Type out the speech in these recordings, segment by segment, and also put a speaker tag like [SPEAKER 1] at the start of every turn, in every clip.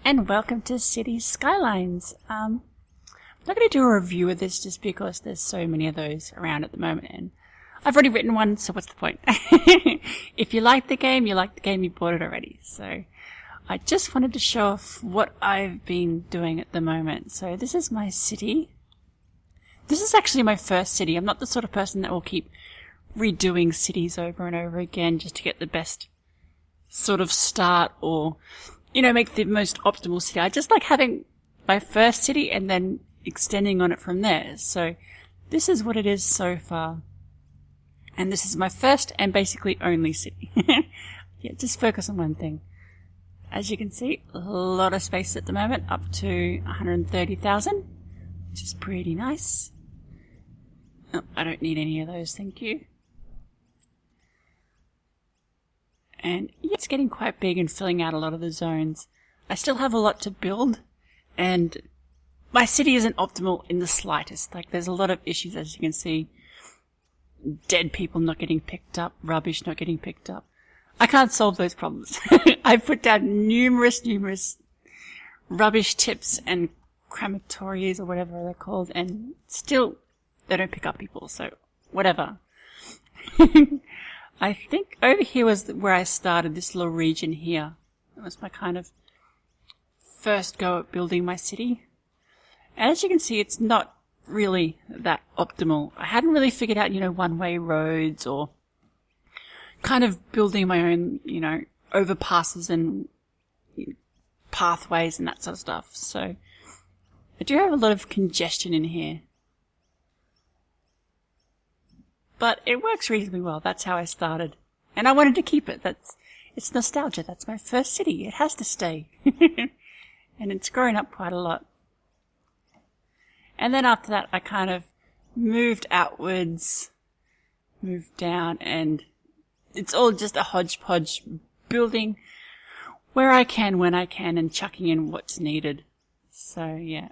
[SPEAKER 1] and welcome to City Skylines. I'm not going to do a review of this just because there's so many of those around at the moment, and I've already written one, so what's the point? If you like the game, you bought it already. So I just wanted to show off what I've been doing at the moment. So this is my city. This is actually my first city. I'm not the sort of person that will keep redoing cities over and over again just to get the best sort of start or, make the most optimal city. I just like having my first city and then extending on it from there. So this is what it is so far. And this is my first and basically only city. Yeah, just focus on one thing. As you can see, a lot of space at the moment, up to 130,000, which is pretty nice. Oh, I don't need any of those, thank you. And yeah, it's getting quite big and filling out a lot of the zones. I still have a lot to build, and my city isn't optimal in the slightest. Like, there's a lot of issues, as you can see. Dead people not getting picked up, rubbish not getting picked up. I can't solve those problems. I've put down numerous rubbish tips and crematories or whatever they're called, and still they don't pick up people, so whatever. I think over here was where I started, this little region here. That was my kind of first go at building my city. And as you can see, it's not really that optimal. I hadn't really figured out, one-way roads or kind of building my own, overpasses and pathways and that sort of stuff. So I do have a lot of congestion in here. But it works reasonably well. That's how I started. And I wanted to keep it. It's nostalgia. That's my first city. It has to stay. And it's grown up quite a lot. And then after that, I kind of moved outwards, moved down, and it's all just a hodgepodge building where I can, when I can, and chucking in what's needed. So yeah,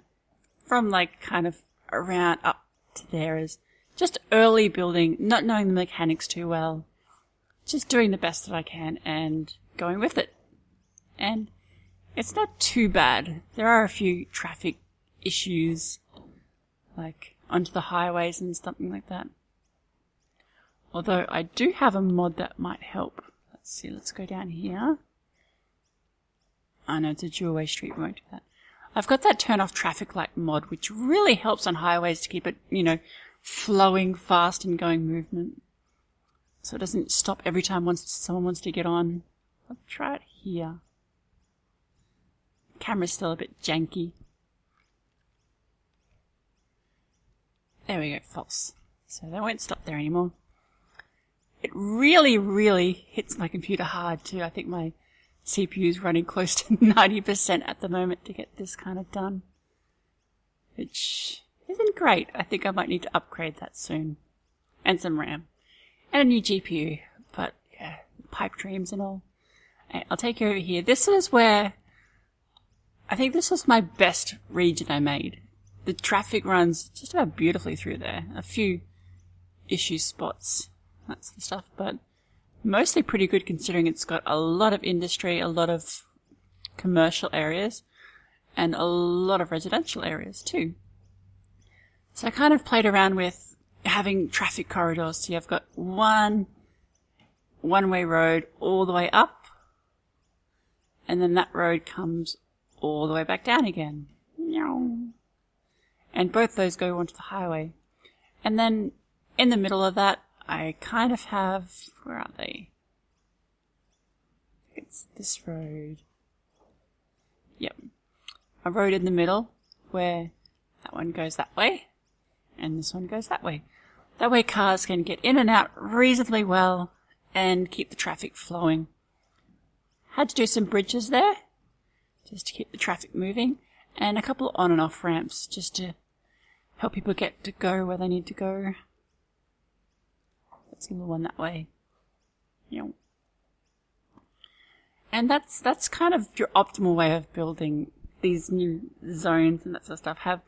[SPEAKER 1] from like kind of around up to there is just early building, not knowing the mechanics too well, just doing the best that I can and going with it. And it's not too bad. There are a few traffic issues, like onto the highways and something like that. Although I do have a mod that might help. Let's see, let's go down here. Oh no, it's a dual-way street, we won't do that. I've got that turn off traffic light mod, which really helps on highways to keep it, flowing fast and going movement. So it doesn't stop every time someone wants to get on. I'll try it here. The camera's still a bit janky. There we go, false. So they won't stop there anymore. It really hits my computer hard too. I think my CPU is running close to 90% at the moment to get this kind of done. Which isn't great. I think I might need to upgrade that soon. And some RAM. And a new GPU. But yeah, pipe dreams and all. I'll take you over here. This is where I think this was my best region I made. The traffic runs just about beautifully through there. A few issue spots, that sort of stuff, but mostly pretty good considering it's got a lot of industry, a lot of commercial areas, and a lot of residential areas too. So I kind of played around with having traffic corridors. So you've got one-way road all the way up, and then that road comes all the way back down again. And both those go onto the highway. And then in the middle of that, I kind of have, where are they? It's this road. Yep. A road in the middle where that one goes that way and this one goes that way. That way cars can get in and out reasonably well and keep the traffic flowing. Had to do some bridges there just to keep the traffic moving, and a couple on and off ramps just to help people get to go where they need to go. That's the one that way. And that's kind of your optimal way of building these new zones and that sort of stuff. Have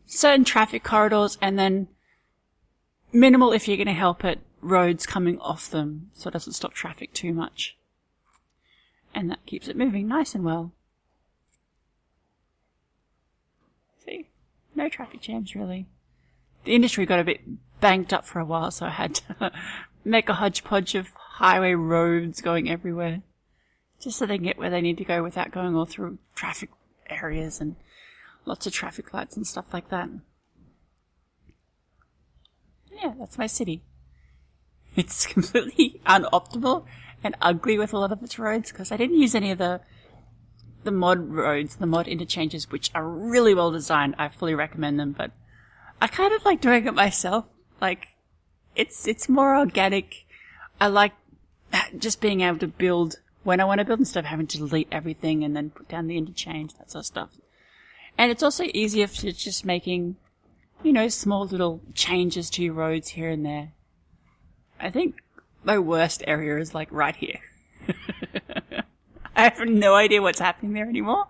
[SPEAKER 1] certain traffic corridors and then minimal, if you're going to help it, roads coming off them so it doesn't stop traffic too much. And that keeps it moving nice and well. no traffic jams really. The industry got a bit banked up for a while, so I had to make a hodgepodge of highway roads going everywhere, just so they can get where they need to go without going all through traffic areas and lots of traffic lights and stuff like that. Yeah, that's my city. It's completely unoptimal and ugly with a lot of its roads because I didn't use any of the mod roads, the mod interchanges, which are really well designed. I fully recommend them, but I kind of like doing it myself. Like, it's more organic. I like just being able to build when I want to build instead of having to delete everything and then put down the interchange, that sort of stuff. And it's also easier for just making, you know, small little changes to your roads here and there. I think my worst area is like right here. I have no idea what's happening there anymore.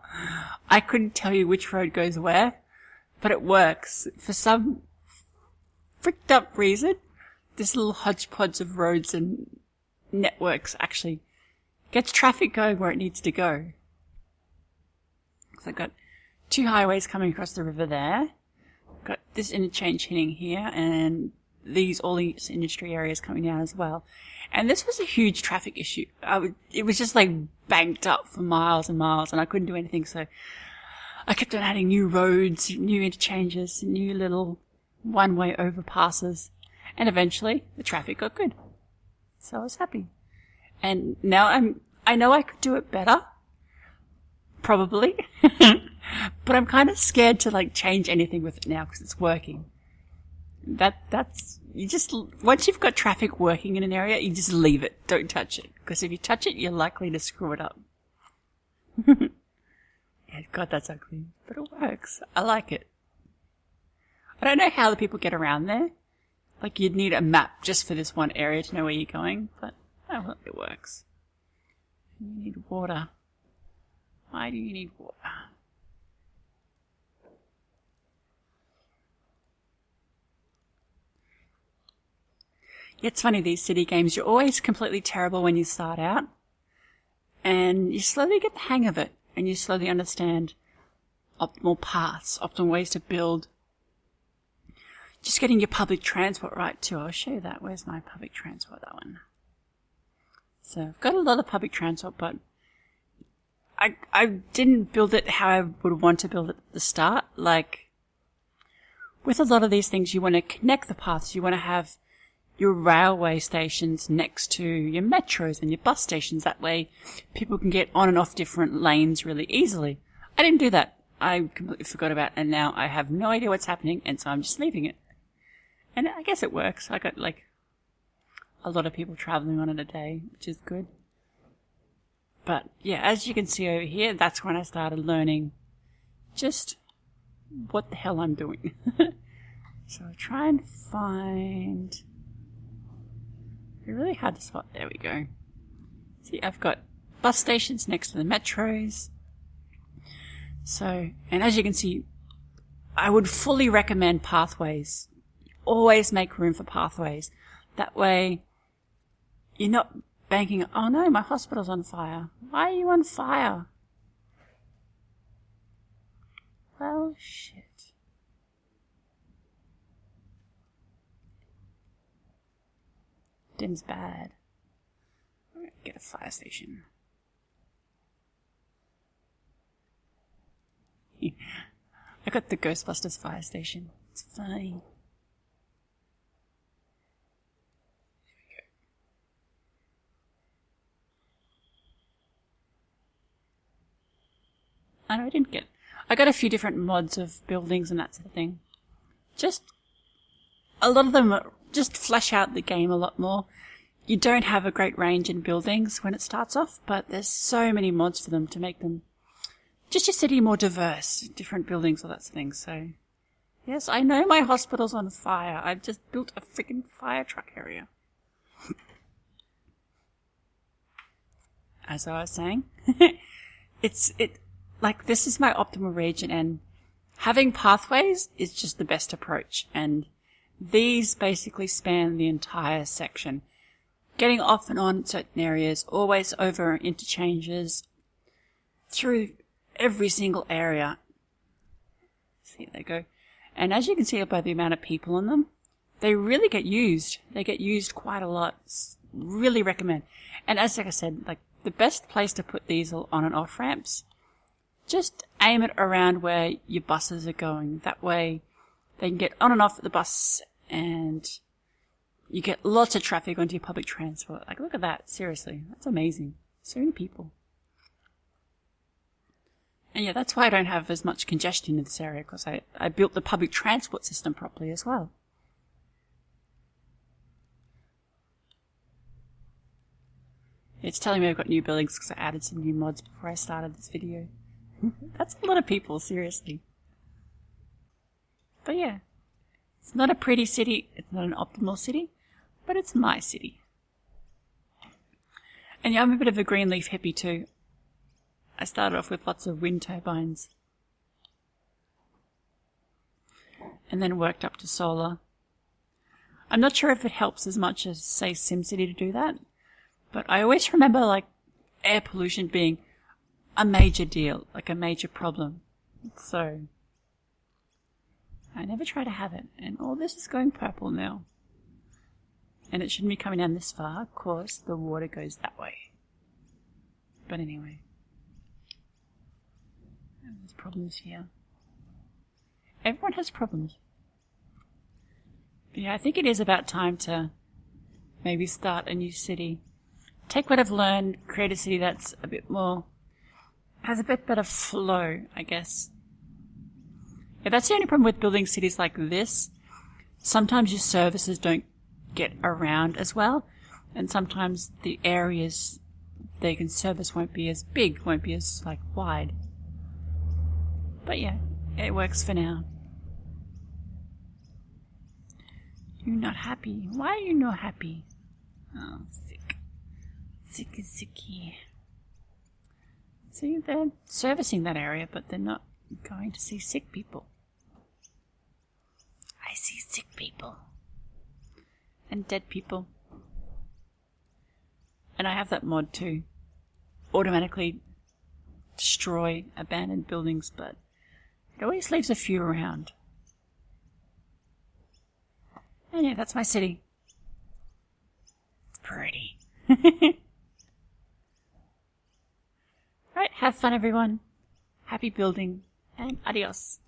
[SPEAKER 1] I couldn't tell you which road goes where, but it works. For some fricked up reason, this little hodgepodge of roads and networks actually gets traffic going where it needs to go. So I've got 2 highways coming across the river there. Got this interchange hitting here, and all these industry areas coming down as well. And this was a huge traffic issue. It was just like banked up for miles and miles, and I couldn't do anything. So I kept on adding new roads, new interchanges, new little one-way overpasses, and eventually the traffic got good. So I was happy. And now I know I could do it better, probably, but I'm kind of scared to like change anything with it now because it's working. Once you've got traffic working in an area, you just leave it. Don't touch it. Because if you touch it, you're likely to screw it up. Yeah, God, that's ugly. But it works. I like it. I don't know how the people get around there. Like, you'd need a map just for this one area to know where you're going. But, oh, well, it works. You need water. Why do you need water? It's funny, these city games, you're always completely terrible when you start out, and you slowly get the hang of it, and you slowly understand optimal paths, optimal ways to build. Just getting your public transport right too. I'll show you that. Where's my public transport? That one. So I've got a lot of public transport, but I didn't build it how I would want to build it at the start. Like, with a lot of these things, you want to connect the paths. You want to have your railway stations next to your metros and your bus stations. That way people can get on and off different lanes really easily. I didn't do that. I completely forgot about it, and now I have no idea what's happening, and so I'm just leaving it. And I guess it works. I got like a lot of people traveling on it a day, which is good. But yeah, as you can see over here, that's when I started learning just what the hell I'm doing. So I'll try and find... It's really hard to spot. There we go. See, I've got bus stations next to the metros. So, and as you can see, I would fully recommend pathways. Always make room for pathways. That way, you're not banking, oh no, my hospital's on fire. Why are you on fire? Well, shit. Dim's bad. I'm gonna get a fire station. I got the Ghostbusters fire station. It's funny. There we go. I know I didn't get... I got a few different mods of buildings and that sort of thing. Just... a lot of them just flesh out the game a lot more. You don't have a great range in buildings when it starts off, but there's so many mods for them to make them just your city more diverse, different buildings, all that sort of thing. So, yes, I know my hospital's on fire. I've just built a freaking fire truck area. As I was saying, like, this is my optimal region, and having pathways is just the best approach, and these basically span the entire section. Getting off and on certain areas, always over interchanges, through every single area. See, there you go. And as you can see by the amount of people in them, they really get used. They get used quite a lot. Really recommend. And as like I said, like the best place to put these on and off ramps, just aim it around where your buses are going. That way they can get on and off at the bus and you get lots of traffic onto your public transport. Like look at that. Seriously. That's amazing. So many people. And yeah, that's why I don't have as much congestion in this area, because I built the public transport system properly as well. It's telling me I've got new buildings because I added some new mods before I started this video. That's a lot of people, seriously. But yeah, it's not a pretty city, it's not an optimal city, but it's my city. And yeah, I'm a bit of a green leaf hippie too. I started off with lots of wind turbines. And then worked up to solar. I'm not sure if it helps as much as, say, SimCity to do that. But I always remember, like, air pollution being a major deal, like a major problem. So, I never try to have it. And all this is going purple now. And it shouldn't be coming down this far. Of course, the water goes that way. But anyway. There's problems here. Everyone has problems. But yeah, I think it is about time to maybe start a new city. Take what I've learned, create a city that's a bit more, has a bit better flow, I guess. Yeah, that's the only problem with building cities like this. Sometimes your services don't get around as well, and sometimes the areas they can service won't be as big, won't be as, like, wide. But yeah, it works for now. You're not happy. Why are you not happy? Oh, sick. Sicky, sicky. See, they're servicing that area, but they're not going to see sick people. I see sick people. And dead people. And I have that mod too. Automatically destroy abandoned buildings, but it always leaves a few around. And yeah, that's my city. It's pretty. Right, have fun everyone. Happy building, and adios.